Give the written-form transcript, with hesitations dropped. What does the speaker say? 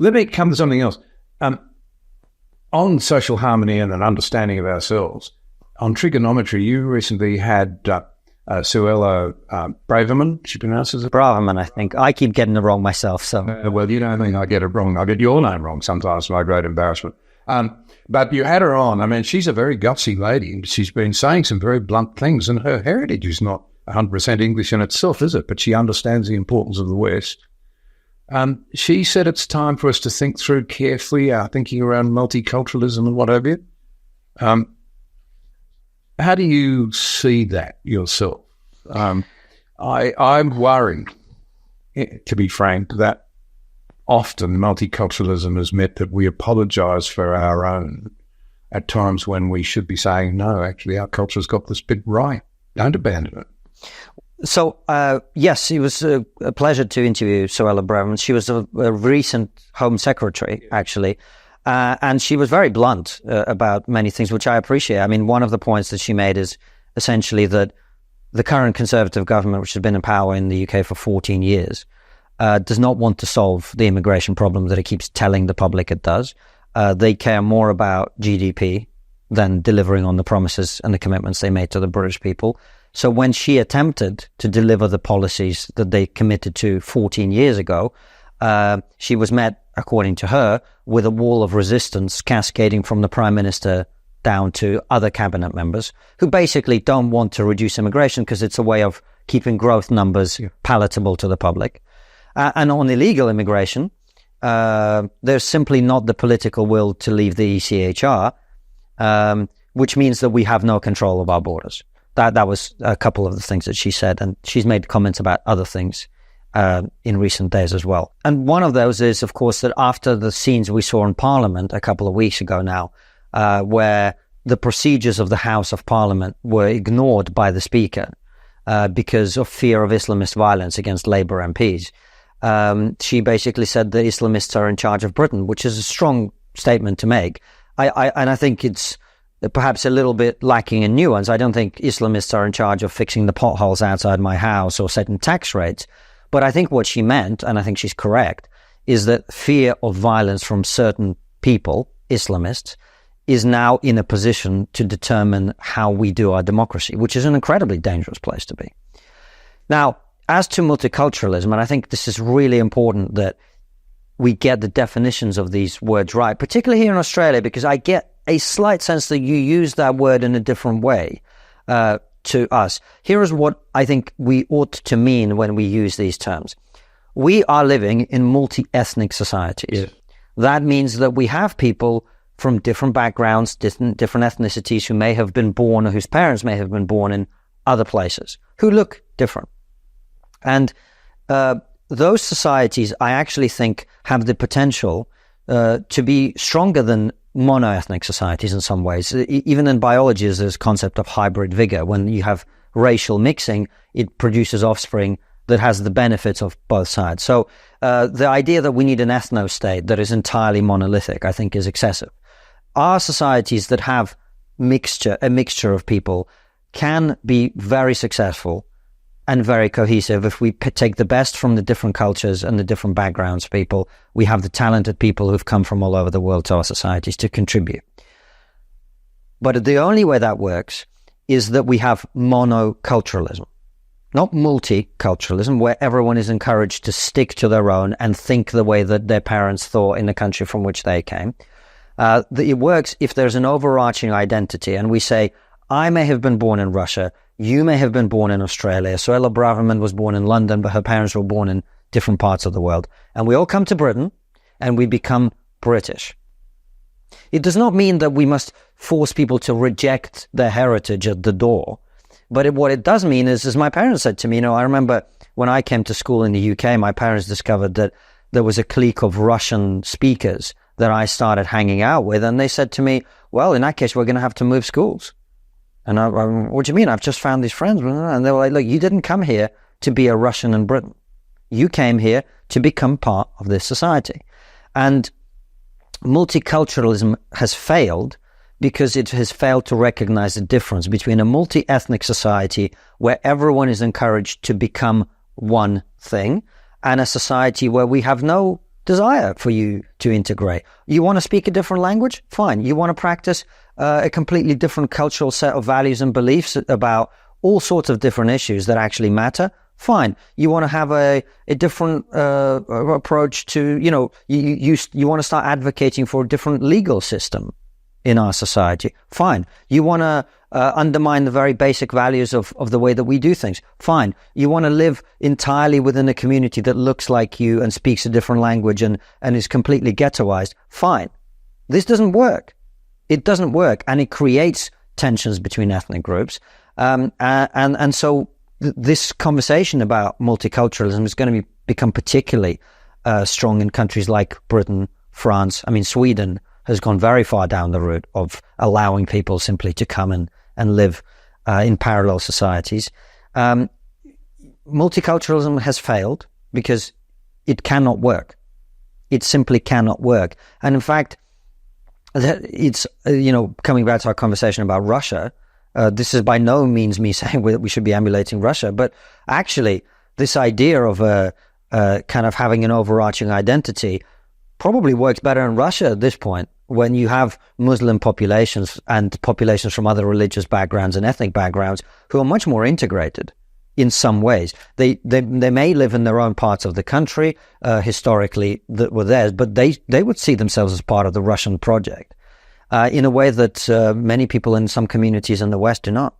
Let me come to something else. On social harmony and an understanding of ourselves, on Triggernometry, you recently had Suella Braverman. She pronounces it Braverman, I think. I keep getting it wrong myself. So, well, you don't think I get it wrong. I get your name wrong sometimes, to my great embarrassment. But you had her on. I mean, she's a very gutsy lady. She's been saying some very blunt things, and her heritage is not 100% English in itself, is it? But she understands the importance of the West. She said it's time for us to think through carefully our thinking around multiculturalism and what have you. How do you see that yourself? I'm worried, to be frank, that often multiculturalism has meant that we apologise for our own at times when we should be saying, no, actually our culture's got this bit right. Don't abandon it. So, yes, it was a pleasure to interview Suella Braverman. She was a recent Home Secretary, actually, and she was very blunt about many things, which I appreciate. I mean, one of the points that she made is essentially that the current Conservative government, which has been in power in the UK for 14 years, does not want to solve the immigration problem that it keeps telling the public it does. They care more about GDP than delivering on the promises and the commitments they made to the British people. So when she attempted to deliver the policies that they committed to 14 years ago, she was met, according to her, with a wall of resistance cascading from the Prime Minister down to other cabinet members who basically don't want to reduce immigration because it's a way of keeping growth numbers palatable to the public. And on illegal immigration, there's simply not the political will to leave the ECHR, which means that we have no control of our borders. That was a couple of the things that she said, and she's made comments about other things in recent days as well. And one of those is, of course, that after the scenes we saw in Parliament a couple of weeks ago now, where the procedures of the House of Parliament were ignored by the Speaker because of fear of Islamist violence against Labour MPs, she basically said the Islamists are in charge of Britain, which is a strong statement to make. And I think it's perhaps a little bit lacking in nuance. I don't think Islamists are in charge of fixing the potholes outside my house or setting tax rates. But I think what she meant, and I think she's correct, is that fear of violence from certain people, Islamists, is now in a position to determine how we do our democracy, which is an incredibly dangerous place to be. Now, as to multiculturalism, and I think this is really important that we get the definitions of these words right, particularly here in Australia, because I get a slight sense that you use that word in a different way to us. Here is what I think we ought to mean when we use these terms. We are living in multi-ethnic societies. Yes. That means that we have people from different backgrounds, different ethnicities who may have been born or whose parents may have been born in other places, who look different. And those societies, I actually think, have the potential to be stronger than monoethnic societies in some ways. Even in biology, there's this concept of hybrid vigor. When you have racial mixing, it produces offspring that has the benefits of both sides. So the idea that we need an ethno-state that is entirely monolithic, I think, is excessive. Our societies that have a mixture of people can be very successful and very cohesive if we take the best from the different cultures and the different backgrounds of people. We have the talented people who've come from all over the world to our societies to contribute. But the only way that works is that we have monoculturalism, not multiculturalism, where everyone is encouraged to stick to their own and think the way that their parents thought in the country from which they came. It works if there's an overarching identity and we say, I may have been born in Russia, you may have been born in Australia. Suella Braverman was born in London, but her parents were born in different parts of the world. And we all come to Britain and we become British. It does not mean that we must force people to reject their heritage at the door. But what it does mean is, as my parents said to me, I remember when I came to school in the UK, my parents discovered that there was a clique of Russian speakers that I started hanging out with. And they said to me, well, in that case, we're going to have to move schools. And I, what do you mean? I've just found these friends. And they were like, look, you didn't come here to be a Russian in Britain. You came here to become part of this society. And multiculturalism has failed because it has failed to recognize the difference between a multi-ethnic society where everyone is encouraged to become one thing and a society where we have no desire for you to integrate. You want to speak a different language? Fine. You want to practice a completely different cultural set of values and beliefs about all sorts of different issues that actually matter? Fine. You want to have a different approach to, you want to start advocating for a different legal system in our society? Fine. You want to undermine the very basic values of the way that we do things? Fine. You want to live entirely within a community that looks like you and speaks a different language and is completely ghettoized? Fine. This doesn't work. It doesn't work, and it creates tensions between ethnic groups. And so this conversation about multiculturalism is going to become particularly strong in countries like Britain, France. I mean, Sweden has gone very far down the route of allowing people simply to come and live in parallel societies. Multiculturalism has failed because it cannot work. It simply cannot work. And in fact, it's, coming back to our conversation about Russia, this is by no means me saying we should be emulating Russia, but actually this idea of kind of having an overarching identity probably works better in Russia at this point, when you have Muslim populations and populations from other religious backgrounds and ethnic backgrounds who are much more integrated in some ways. They may live in their own parts of the country historically that were theirs, but they would see themselves as part of the Russian project in a way that many people in some communities in the West do not.